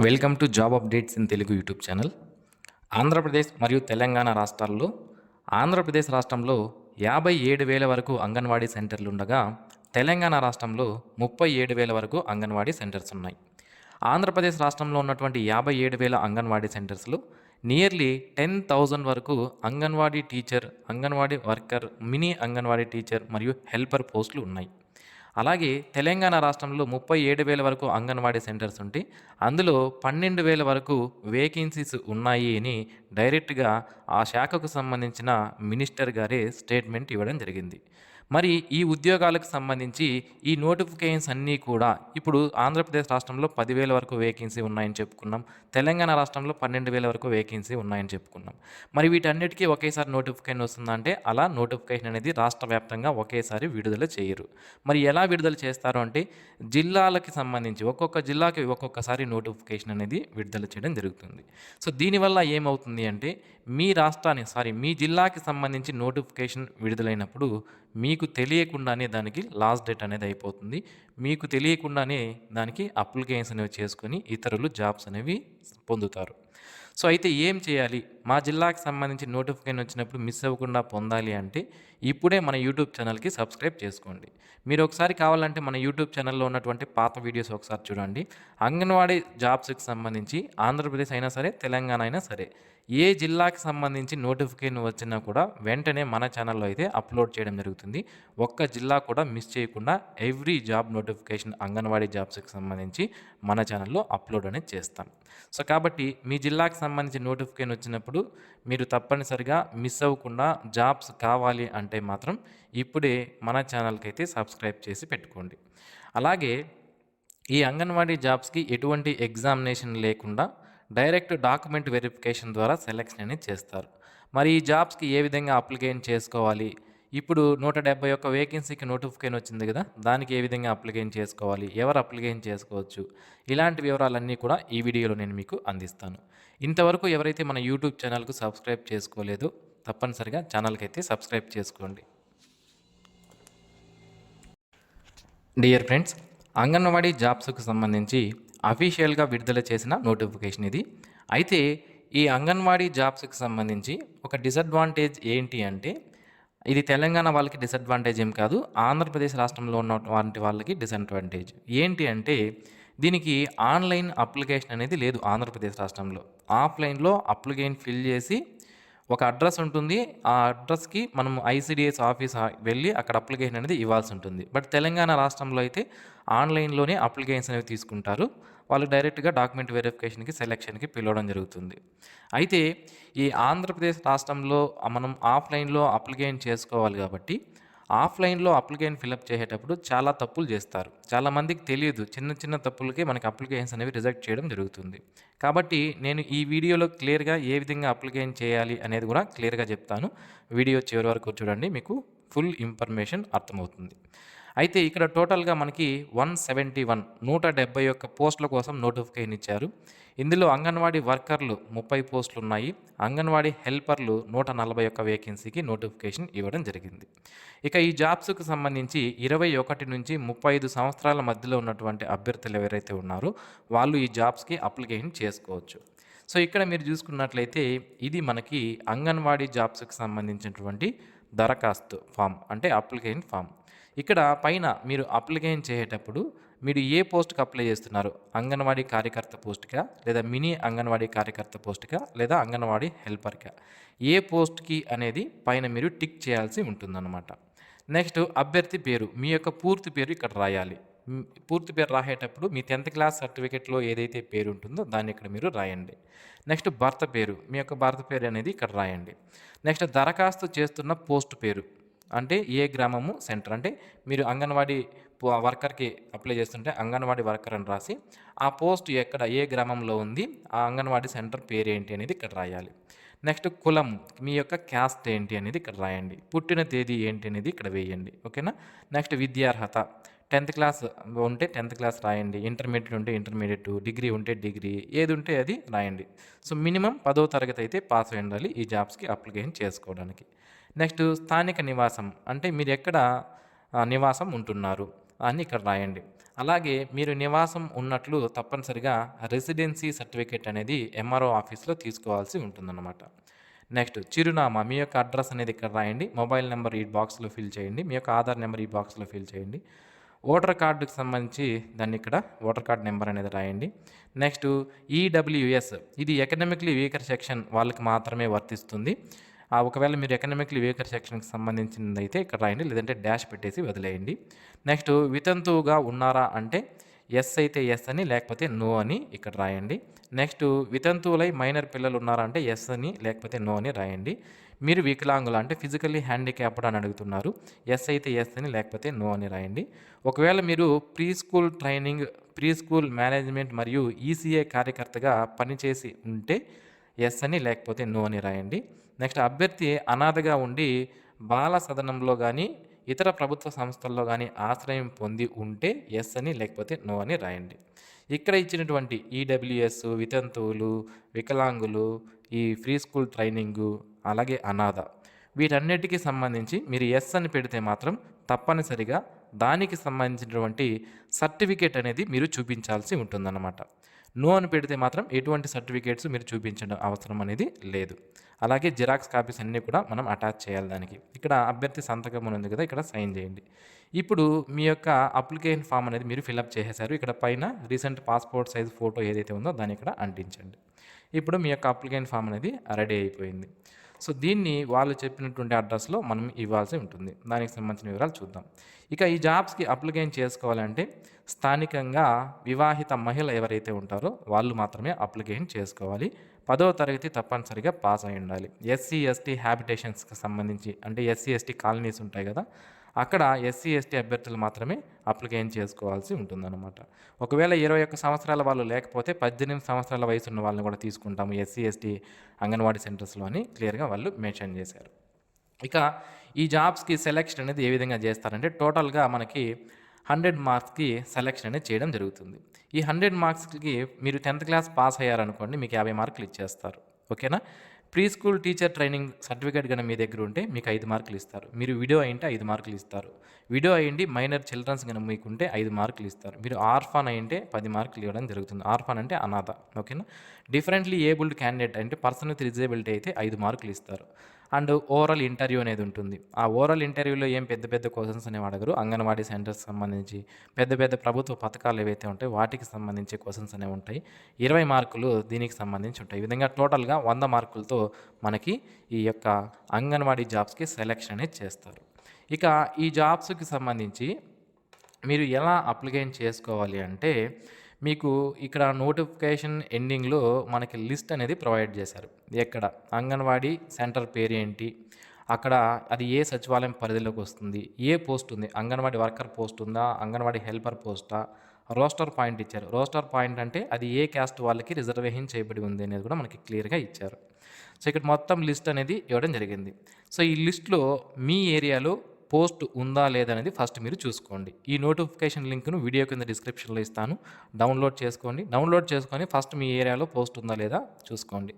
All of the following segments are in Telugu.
Welcome to job updates in Telugu YouTube channel. Andhra Pradesh మరియు తెలంగాణ రాష్ట్రాల్లో ఆంధ్రప్రదేశ్ రాష్ట్రంలో 57,000 వరకు అంగన్వాడీ సెంటర్లు ఉండగా తెలంగాణ రాష్ట్రంలో 37,000 వరకు అంగన్వాడీ సెంటర్స్ ఉన్నాయి. ఆంధ్రప్రదేశ్ రాష్ట్రంలో ఉన్నటువంటి 57,000 అంగన్వాడీ సెంటర్స్లో నియర్లీ 10,000 వరకు anganwadi teacher, anganwadi worker, mini anganwadi teacher మరియు హెల్పర్ పోస్టులు ఉన్నాయి. అలాగే తెలంగాణ రాష్ట్రంలో 37,000 వరకు అంగన్వాడీ సెంటర్స్ ఉంటే అందులో 12,000 వరకు వేకెన్సీస్ ఉన్నాయి అని డైరెక్ట్గా ఆ శాఖకు సంబంధించిన మినిస్టర్ గారే స్టేట్మెంట్ ఇవ్వడం జరిగింది. మరి ఈ ఉద్యోగాలకు సంబంధించి ఈ నోటిఫికేషన్స్ అన్నీ కూడా ఇప్పుడు ఆంధ్రప్రదేశ్ రాష్ట్రంలో 10,000 వరకు వేకెన్సీ ఉన్నాయని చెప్పుకున్నాం. తెలంగాణ రాష్ట్రంలో 12,000 వరకు వేకెన్సీ ఉన్నాయని చెప్పుకున్నాం. మరి వీటన్నిటికీ ఒకేసారి నోటిఫికేషన్ వస్తుందంటే అలా నోటిఫికేషన్ అనేది రాష్ట్ర వ్యాప్తంగా ఒకేసారి విడుదల చేయరు. మరి ఎలా విడుదల చేస్తారు అంటే జిల్లాలకి సంబంధించి ఒక్కొక్క జిల్లాకి ఒక్కొక్కసారి నోటిఫికేషన్ అనేది విడుదల చేయడం జరుగుతుంది. సో దీనివల్ల ఏమవుతుంది అంటే మీ జిల్లాకి సంబంధించి నోటిఫికేషన్ విడుదలైనప్పుడు మీకు తెలియకుండానే దానికి లాస్ట్ డేట్ అనేది అయిపోతుంది. మీకు తెలియకుండానే దానికి అప్లికేషన్స్ అనేవి చేసుకొని ఇతరులు జాబ్స్ అనేవి పొందుతారు. సో అయితే ఏం చేయాలి? మా జిల్లాకి సంబంధించి నోటిఫికేషన్ వచ్చినప్పుడు మిస్ అవ్వకుండా పొందాలి అంటే ఇప్పుడే మన యూట్యూబ్ ఛానల్కి సబ్స్క్రైబ్ చేసుకోండి. మీరు ఒకసారి కావాలంటే మన యూట్యూబ్ ఛానల్లో ఉన్నటువంటి పాత వీడియోస్ ఒకసారి చూడండి. అంగన్వాడీ జాబ్స్కి సంబంధించి ఆంధ్రప్రదేశ్ అయినా సరే, తెలంగాణ అయినా సరే, ఏ జిల్లాకి సంబంధించి నోటిఫికేషన్ వచ్చినా కూడా వెంటనే మన ఛానల్లో అయితే అప్లోడ్ చేయడం జరుగుతుంది. ఒక్క జిల్లా కూడా మిస్ చేయకుండా ఎవ్రీ జాబ్ నోటిఫికేషన్ అంగన్వాడీ జాబ్స్కి సంబంధించి మన ఛానల్లో అప్లోడ్ అనేది చేస్తాం. సో కాబట్టి మీ జిల్లాకి సంబంధించి నోటిఫికేషన్ వచ్చినప్పుడు మీరు తప్పనిసరిగా మిస్ అవ్వకుండా జాబ్స్ కావాలి అంటే మాత్రం ఇప్పుడే మన ఛానల్కి అయితే సబ్స్క్రైబ్ చేసి పెట్టుకోండి. అలాగే ఈ అంగన్వాడీ జాబ్స్కి ఎటువంటి ఎగ్జామినేషన్ లేకుండా డైరెక్ట్ డాక్యుమెంట్ వెరిఫికేషన్ ద్వారా సెలెక్షన్ అనేది చేస్తారు. మరి ఈ జాబ్స్కి ఏ విధంగా అప్లికేషన్ చేసుకోవాలి, ఇప్పుడు 171 వేకెన్సీకి నోటిఫికేషన్ వచ్చింది కదా, దానికి ఏ విధంగా అప్లికేషన్ చేసుకోవాలి, ఎవరు అప్లికేషన్ చేసుకోవచ్చు, ఇలాంటి వివరాలన్నీ కూడా ఈ వీడియోలో నేను మీకు అందిస్తాను. ఇంతవరకు ఎవరైతే మన యూట్యూబ్ ఛానల్కు సబ్స్క్రైబ్ చేసుకోలేదో తప్పనిసరిగా ఛానల్కి అయితే సబ్స్క్రైబ్ చేసుకోండి. డియర్ ఫ్రెండ్స్, అంగన్వాడీ జాబ్స్కు సంబంధించి అఫీషియల్గా విడుదల చేసిన నోటిఫికేషన్ ఇది. అయితే ఈ అంగన్వాడీ జాబ్స్కి సంబంధించి ఒక డిసడ్వాంటేజ్ ఏంటి అంటే, ఇది తెలంగాణ వాళ్ళకి డిసడ్వాంటేజ్ ఏం కాదు, ఆంధ్రప్రదేశ్ రాష్ట్రంలో ఉన్నటువంటి వాళ్ళకి డిసడ్వాంటేజ్ ఏంటి అంటే, దీనికి ఆన్లైన్ అప్లికేషన్ అనేది లేదు ఆంధ్రప్రదేశ్ రాష్ట్రంలో. ఆఫ్లైన్లో అప్లికేషన్ ఫిల్ చేసి ఒక అడ్రస్ ఉంటుంది. ఆ అడ్రస్కి మనం ఐసిడిఎస్ ఆఫీస్ వెళ్ళి అక్కడ అప్లికేషన్ అనేది ఇవ్వాల్సి ఉంటుంది. బట్ తెలంగాణ రాష్ట్రంలో అయితే ఆన్లైన్లోనే అప్లికేషన్స్ అనేవి తీసుకుంటారు. వాళ్ళు డైరెక్ట్గా డాక్యుమెంట్ వెరిఫికేషన్కి, సెలెక్షన్కి పిలవడం జరుగుతుంది. అయితే ఈ ఆంధ్రప్రదేశ్ రాష్ట్రంలో మనం ఆఫ్లైన్లో అప్లికేషన్ చేసుకోవాలి కాబట్టి ఆఫ్లైన్లో అప్లికేషన్ ఫిలప్ చేసేటప్పుడు చాలా తప్పులు చేస్తారు. చాలామందికి తెలియదు, చిన్న చిన్న తప్పులకే మనకి అప్లికేషన్స్ అనేవి రిజెక్ట్ చేయడం జరుగుతుంది. కాబట్టి నేను ఈ వీడియోలో క్లియర్గా ఏ విధంగా అప్లికేషన్ చేయాలి అనేది కూడా క్లియర్గా చెప్తాను. వీడియో చివరి వరకు చూడండి, మీకు ఫుల్ ఇన్ఫర్మేషన్ అర్థమవుతుంది. అయితే ఇక్కడ టోటల్గా మనకి 171 పోస్టుల కోసం నోటిఫికేషన్ ఇచ్చారు. ఇందులో అంగన్వాడీ వర్కర్లు 30 పోస్టులు ఉన్నాయి. అంగన్వాడీ హెల్పర్లు 141 వేకెన్సీకి నోటిఫికేషన్ ఇవ్వడం జరిగింది. ఇక ఈ జాబ్స్కు సంబంధించి 21 నుంచి 35 సంవత్సరాల మధ్యలో ఉన్నటువంటి అభ్యర్థులు ఎవరైతే ఉన్నారో వాళ్ళు ఈ జాబ్స్కి అప్లికేషన్ చేసుకోవచ్చు. సో ఇక్కడ మీరు చూసుకున్నట్లయితే ఇది మనకి అంగన్వాడీ జాబ్స్కి సంబంధించినటువంటి దరఖాస్తు ఫామ్, అంటే అప్లికేషన్ ఫామ్. ఇక్కడ పైన మీరు అప్లికేషన్ చేసేటప్పుడు మీరు ఏ పోస్ట్కి అప్లై చేస్తున్నారు, అంగన్వాడీ కార్యకర్త పోస్ట్కా, లేదా మినీ అంగన్వాడీ కార్యకర్త పోస్ట్కా, లేదా అంగన్వాడీ హెల్పర్కా, ఏ పోస్ట్కి అనేది పైన మీరు టిక్ చేయాల్సి ఉంటుందన్నమాట. నెక్స్ట్ అభ్యర్థి పేరు, మీ యొక్క పూర్తి పేరు ఇక్కడ రాయాలి. పూర్తి పేరు రాసేటప్పుడు మీ 10th క్లాస్ సర్టిఫికేట్లో ఏదైతే పేరు ఉంటుందో దాన్ని ఇక్కడ మీరు రాయండి. నెక్స్ట్ భర్త పేరు, మీ యొక్క భర్త పేరు అనేది ఇక్కడ రాయండి. నెక్స్ట్ దరఖాస్తు చేస్తున్న పోస్ట్ పేరు, అంటే ఏ గ్రామము సెంటర్, అంటే మీరు అంగన్వాడీ వర్కర్కి అప్లై చేస్తుంటే అంగన్వాడీ వర్కర్ అని రాసి ఆ పోస్ట్ ఎక్కడ ఏ గ్రామంలో ఉంది, ఆ అంగన్వాడీ సెంటర్ పేరు ఏంటి అనేది ఇక్కడ రాయాలి. నెక్స్ట్ కులం, మీ యొక్క క్యాస్ట్ ఏంటి అనేది ఇక్కడ రాయండి. పుట్టిన తేదీ ఏంటి అనేది ఇక్కడ వేయండి. ఓకేనా. నెక్స్ట్ విద్యార్హత, 10th క్లాస్ ఉంటే 10th క్లాస్ రాయండి, ఇంటర్మీడియట్ ఉంటే ఇంటర్మీడియట్, డిగ్రీ ఉంటే డిగ్రీ, ఏది ఉంటే అది రాయండి. సో మినిమం 10వ తరగతి అయితే పాస్ అయి ఉండాలి ఈ జాబ్స్కి అప్లికేషన్ చేసుకోవడానికి. నెక్స్ట్ స్థానిక నివాసం, అంటే మీరు ఎక్కడ నివాసం ఉంటున్నారు, అని ఇక్కడ రాయండి. అలాగే మీరు నివాసం ఉన్నట్లు తప్పనిసరిగా రెసిడెన్సీ సర్టిఫికేట్ అనేది ఎంఆర్ఓ ఆఫీస్‌లో తీసుకోవాల్సి ఉంటుందన్నమాట. నెక్స్ట్ చిరునామా మీ యొక్క అడ్రస్ అనేది ఇక్కడ రాయండి. మొబైల్ నెంబర్ ఈ బాక్స్‌లో ఫిల్ చేయండి. మీ యొక్క ఆధార్ నెంబర్ ఈ బాక్స్‌లో ఫిల్ చేయండి. ఓటర్ కార్డుకి సంబంధించి దాన్ని ఇక్కడ ఓటర్ కార్డ్ నెంబర్ అనేది రాయండి. నెక్స్ట్ ఈడబ్ల్యూఎస్ ఇది ఎకనామికలీ వీకర్ సెక్షన్ వాళ్ళకి మాత్రమే వర్తిస్తుంది. ఒకవేళ మీరు ఎకనామికలీ వీకర్ సెక్షన్కి సంబంధించిందైతే ఇక్కడ రాయండి, లేదంటే డాష్ పెట్టేసి వదిలేయండి. నెక్స్ట్ వితంతువుగా ఉన్నారా అంటే ఎస్ అయితే ఎస్ అని, లేకపోతే నో అని ఇక్కడ రాయండి. నెక్స్ట్ వితంతువులై మైనర్ పిల్లలు ఉన్నారా అంటే ఎస్ అని, లేకపోతే నో అని రాయండి. మీరు వికలాంగులు అంటే ఫిజికల్లీ హ్యాండిక్యాప్డ్ అని అడుగుతున్నారు. ఎస్ అయితే ఎస్ అని, లేకపోతే నో అని రాయండి. ఒకవేళ మీరు pre school training, pre school management మరియు ఈసీఏ కార్యకర్తగా పనిచేసి ఉంటే ఎస్ అని, లేకపోతే నో అని రాయండి. నెక్స్ట్ అభ్యర్థి అనాథగా ఉండి బాల సదనంలో కానీ ఇతర ప్రభుత్వ సంస్థల్లో కానీ ఆశ్రయం పొంది ఉంటే ఎస్ అని, లేకపోతే నో అని రాయండి. ఇక్కడ ఇచ్చినటువంటి ఈడబ్ల్యూఎస్, వితంతువులు, వికలాంగులు, ఈ ఫ్రీ స్కూల్ ట్రైనింగు, అలాగే అనాథ వీటన్నిటికీ సంబంధించి మీరు ఎస్ అని పెడితే మాత్రం తప్పనిసరిగా దానికి సంబంధించినటువంటి సర్టిఫికేట్ అనేది మీరు చూపించాల్సి ఉంటుందన్నమాట. నో అని పెడితే మాత్రం ఎటువంటి సర్టిఫికేట్స్ మీరు చూపించడం అవసరం అనేది లేదు. అలాగే జిరాక్స్ కాపీస్ అన్నీ కూడా మనం అటాచ్ చేయాలి దానికి. ఇక్కడ అభ్యర్థి సంతకం ఉంది కదా, ఇక్కడ సైన్ చేయండి. ఇప్పుడు మీ యొక్క అప్లికేషన్ ఫామ్ అనేది మీరు ఫిలప్ చేసేసారు. ఇక్కడ పైన రీసెంట్ పాస్పోర్ట్ సైజ్ ఫోటో ఏదైతే ఉందో దాన్ని ఇక్కడ అంటించండి. ఇప్పుడు మీ యొక్క అప్లికేషన్ ఫామ్ అనేది రెడీ అయిపోయింది. సో దీన్ని వాళ్ళు చెప్పినటువంటి అడ్రస్లో మనం ఇవ్వాల్సి ఉంటుంది. దానికి సంబంధించిన వివరాలు చూద్దాం. ఇక ఈ జాబ్స్కి అప్లికేషన్ చేసుకోవాలంటే స్థానికంగా వివాహిత మహిళ ఎవరైతే ఉంటారో వాళ్ళు మాత్రమే అప్లికేషన్ చేసుకోవాలి. 10వ తరగతి తప్పనిసరిగా పాస్ అయి ఉండాలి. ఎస్సీ ఎస్టీ హ్యాబిటేషన్స్కి సంబంధించి అంటే ఎస్సీ ఎస్టీ కాలనీస్ ఉంటాయి కదా, అక్కడ ఎస్సీ ఎస్టీ అభ్యర్థులు మాత్రమే అప్లికేషన్ చేసుకోవాల్సి ఉంటుందన్నమాట. ఒకవేళ 21 సంవత్సరాల వాళ్ళు లేకపోతే 18 సంవత్సరాల వయసు ఉన్న వాళ్ళని కూడా తీసుకుంటాము ఎస్సీ ఎస్టీ అంగన్వాడీ సెంటర్స్లో అని క్లియర్గా వాళ్ళు మెన్షన్ చేశారు. ఇక ఈ జాబ్స్కి సెలెక్షన్ అనేది ఏ విధంగా చేస్తారంటే టోటల్గా మనకి 100 మార్క్స్కి సెలెక్షన్ అనేది చేయడం జరుగుతుంది. ఈ 100 మార్క్స్కి మీరు 10th క్లాస్ పాస్ అయ్యారనుకోండి, మీకు 50 మార్కులు ఇచ్చేస్తారు. ఓకేనా? Pre school teacher training certificate కనుక మీ దగ్గర ఉంటే మీకు 5 మార్కులు ఇస్తారు. మీరు వీడియో అయింటే 5 మార్కులు ఇస్తారు. వీడియో అయ్యింది మైనర్ చిల్డ్రన్స్ కనుక మీకుంటే 5 మార్కులు ఇస్తారు. మీరు ఆర్ఫాన్ అయింటే 10 మార్కులు ఇవ్వడం జరుగుతుంది. ఆర్ఫాన్ అంటే అనాథ. ఓకేనా? డిఫరెంట్లీ ఏబుల్డ్ క్యాండిడేట్ అంటే పర్సన్ విత్ డిజేబిలిటీ అయితే 5 మార్కులు ఇస్తారు. అండ్ ఓవరాల్ ఇంటర్వ్యూ అనేది ఉంటుంది. ఆ ఓవరాల్ ఇంటర్వ్యూలో ఏం పెద్ద పెద్ద క్వశ్చన్స్ అనేవి అడగరు. అంగన్వాడీ సెంటర్స్ సంబంధించి పెద్ద పెద్ద ప్రభుత్వ పథకాలు ఏవైతే ఉంటాయో వాటికి సంబంధించి క్వశ్చన్స్ అనేవి ఉంటాయి. 20 మార్కులు దీనికి సంబంధించి ఉంటాయి. ఈ విధంగా టోటల్గా 100 మార్కులతో మనకి ఈ యొక్క అంగన్వాడీ జాబ్స్కి సెలెక్షన్ అనేది చేస్తారు. ఇక ఈ జాబ్స్కి సంబంధించి మీరు ఎలా అప్లికేషన్ చేసుకోవాలి అంటే మీకు ఇక్కడ నోటిఫికేషన్ ఎండింగ్లో మనకి లిస్ట్ అనేది ప్రొవైడ్ చేశారు. ఎక్కడ అంగన్వాడీ సెంటర్ పేరు ఏంటి, అక్కడ అది ఏ సచివాలయం పరిధిలోకి వస్తుంది, ఏ పోస్ట్ ఉంది, అంగన్వాడీ వర్కర్ పోస్ట్ ఉందా, అంగన్వాడీ హెల్పర్ పోస్టా, రోస్టర్ పాయింట్ ఇచ్చారు. రోస్టర్ పాయింట్ అంటే అది ఏ క్యాస్ట్ వాళ్ళకి రిజర్వేషన్ చేయబడి ఉంది అనేది కూడా మనకి క్లియర్గా ఇచ్చారు. సో ఇక్కడ మొత్తం లిస్ట్ అనేది ఇవ్వడం జరిగింది. సో ఈ లిస్ట్లో మీ ఏరియాలో పోస్ట్ ఉందా లేదా అనేది ఫస్ట్ మీరు చూసుకోండి. ఈ నోటిఫికేషన్ లింక్ను వీడియో కింద డిస్క్రిప్షన్లో ఇస్తాను, డౌన్లోడ్ చేసుకోండి. డౌన్లోడ్ చేసుకొని ఫస్ట్ మీ ఏరియాలో పోస్ట్ ఉందా లేదా చూసుకోండి.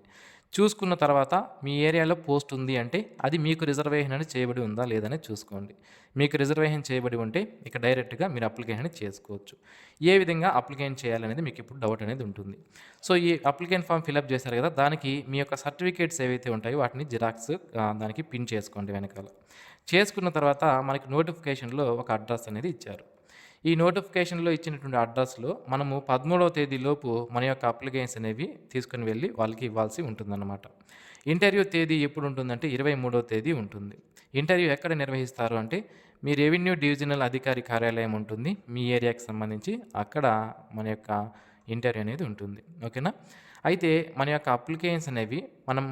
చూసుకున్న తర్వాత మీ ఏరియాలో పోస్ట్ ఉంది అంటే అది మీకు రిజర్వేషన్ అనేది చేయబడి ఉందా లేదని చూసుకోండి. మీకు రిజర్వేషన్ చేయబడి ఉంటే ఇక డైరెక్ట్గా మీరు అప్లికేషన్ చేసుకోవచ్చు. ఏ విధంగా అప్లికేషన్ చేయాలనేది మీకు ఇప్పుడు డౌట్ అనేది ఉంటుంది. సో ఈ అప్లికేషన్ ఫామ్ ఫిలప్ చేశారు కదా, దానికి మీ యొక్క సర్టిఫికేట్స్ ఏవైతే ఉంటాయో వాటిని జిరాక్స్ దానికి పిన్ చేసుకోండి వెనకాల. చేసుకున్న తర్వాత మనకి నోటిఫికేషన్లో ఒక అడ్రస్ అనేది ఇచ్చారు. ఈ నోటిఫికేషన్లో ఇచ్చినటువంటి అడ్రస్లో మనము 13వ తేదీలోపు మన యొక్క అప్లికేషన్స్ అనేవి తీసుకుని వెళ్ళి వాళ్ళకి ఇవ్వాల్సి ఉంటుందన్నమాట. ఇంటర్వ్యూ తేదీ ఎప్పుడు ఉంటుందంటే 23వ తేదీ ఉంటుంది. ఇంటర్వ్యూ ఎక్కడ నిర్వహిస్తారు అంటే మీ రెవెన్యూ డివిజనల్ అధికారి కార్యాలయం ఉంటుంది మీ ఏరియాకి సంబంధించి, అక్కడ మన యొక్క ఇంటర్వ్యూ అనేది ఉంటుంది. ఓకేనా? అయితే మన యొక్క అప్లికేషన్స్ అనేవి మనం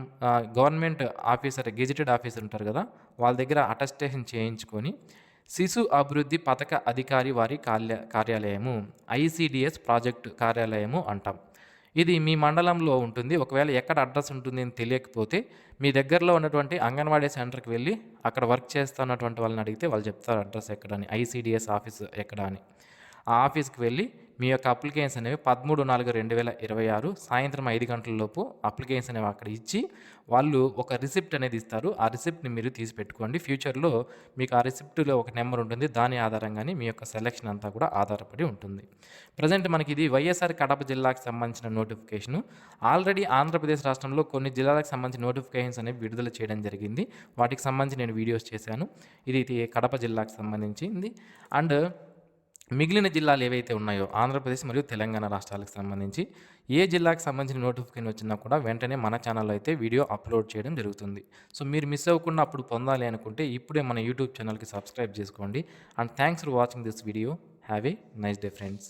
గవర్నమెంట్ ఆఫీసర్, గెజిటెడ్ ఆఫీసర్ ఉంటారు కదా, వాళ్ళ దగ్గర అటెస్టేషన్ చేయించుకొని శిశు అభివృద్ధి పథక అధికారి వారి కార్యాలయము, ఐసిడిఎస్ ప్రాజెక్టు కార్యాలయము అంటాం. ఇది మీ మండలంలో ఉంటుంది. ఒకవేళ ఎక్కడ అడ్రస్ ఉంటుంది అని తెలియకపోతే మీ దగ్గరలో ఉన్నటువంటి అంగన్వాడీ సెంటర్కి వెళ్ళి అక్కడ వర్క్ చేస్తున్నటువంటి వాళ్ళని అడిగితే వాళ్ళు చెప్తారు అడ్రస్ ఎక్కడ అని, ఐసిడిఎస్ ఆఫీస్ ఎక్కడ అని. ఆ ఆఫీస్కి వెళ్ళి మీ యొక్క అప్లికేషన్స్ అనేవి 13/4/2026 సాయంత్రం 5 గంటల లోపు అప్లికేషన్స్ అనేవి అక్కడ ఇచ్చి వాళ్ళు ఒక రిసిప్ట్ అనేది ఇస్తారు. ఆ రిసిప్ట్‌ని మీరు తీసి పెట్టుకోండి. ఫ్యూచర్‌లో మీకు ఆ రిసిప్ట్‌లో ఒక నెంబర్ ఉంటుంది. దాని ఆధారంగానే మీ యొక్క సెలక్షన్ అంతా కూడా ఆధారపడి ఉంటుంది. ప్రెజెంట్ మనకి ఇది వైఎస్ఆర్ కడప జిల్లాకు సంబంధించిన నోటిఫికేషను. ఆల్రెడీ ఆంధ్రప్రదేశ్ రాష్ట్రంలో కొన్ని జిల్లాలకు సంబంధించిన నోటిఫికేషన్స్ అనేవి విడుదల చేయడం జరిగింది. వాటికి సంబంధించి నేను వీడియోస్ చేశాను. ఇది కడప జిల్లాకు సంబంధించింది. అండ్ మిగిలిన జిల్లాలు ఏవైతే ఉన్నాయో ఆంధ్రప్రదేశ్ మరియు తెలంగాణ రాష్ట్రాలకు సంబంధించి ఏ జిల్లాకు సంబంధించిన నోటిఫికేషన్ వచ్చినా కూడా వెంటనే మన ఛానల్లో అయితే వీడియో అప్లోడ్ చేయడం జరుగుతుంది. సో మీరు మిస్ అవ్వకుండా అప్పుడు పొందాలి అనుకుంటే ఇప్పుడే మన యూట్యూబ్ ఛానల్కి సబ్స్క్రైబ్ చేసుకోండి. And thanks for watching this video. Have a nice day friends.